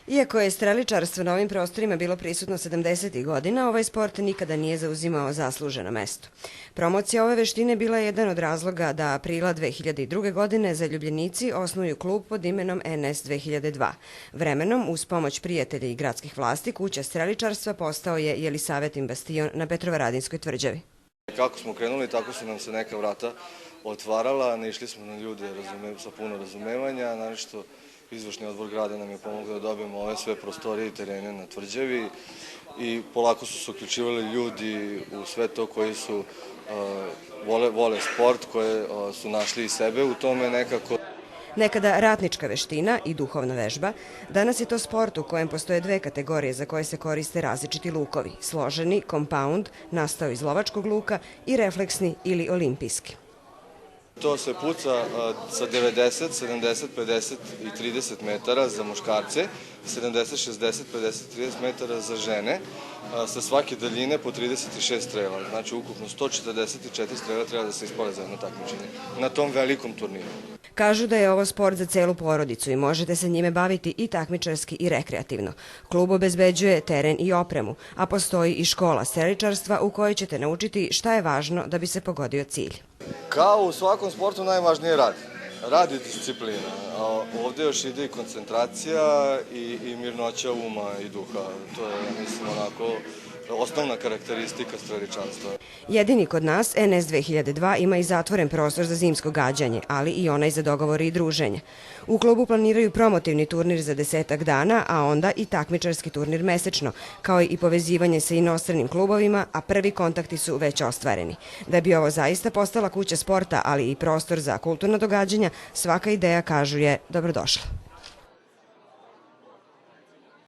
Iako je streličarstvo na ovim prostorima bilo prisutno 70. godina, ovaj sport nikada nije zauzimao zasluženo mesto. Promocija ove veštine bila je jedan od razloga da aprila 2002. godine zaljubljenici osnuju klub pod imenom NS 2002. Vremenom, uz pomoć prijatelja i gradskih vlasti, kuća streličarstva postao je Jelisavetin bastion na Petrovaradinskoj tvrđavi. Kako smo krenuli, tako su nam se neka vrata otvarala, naišli smo na ljude sa puno razumevanja, naročito izvršni odbor grada nam je pomogao da dobijemo ove sve prostorije i terene na tvrđavi i polako su se uključivali ljudi u sve to koji su vole sport, koje su našli i sebe u tome nekako. Nekada ratnička veština i duhovna vežba, danas je to sport u kojem postoje dve kategorije za koje se koriste različiti lukovi, složeni, compound, nastao iz lovačkog luka i refleksni ili olimpijski. To se puca sa 90, 70, 50 i 30 metara za muškarce, 70, 60, 50, 30 metara za žene, sa svake daljine po 36 strela. Znači, ukupno 144 strela treba da se ispale za jedno takmičenje na tom velikom turniru. Kažu da je ovo sport za celu porodicu i možete se njime baviti i takmičarski i rekreativno. Klub obezbeđuje teren i opremu, a postoji i škola streličarstva u kojoj ćete naučiti šta je važno da bi se pogodio cilj. Kao u svakom sportu najvažnije je rad. Rad i disciplina. Ovde još ide i koncentracija i mirnoća uma i duha. To je, mislim, onako osnovna karakteristika streličarstva. Jedini kod nas, NS 2002, ima i zatvoren prostor za zimsko gađanje, ali i onaj za dogovore i druženje. U klubu planiraju promotivni turnir za 10 dana, a onda i takmičarski turnir mesečno, kao i povezivanje sa inostranim klubovima, a prvi kontakti su već ostvareni. Da bi ovo zaista postala kuća sporta, ali i prostor za kulturna događanja, svaka ideja, kažu, je dobrodošla.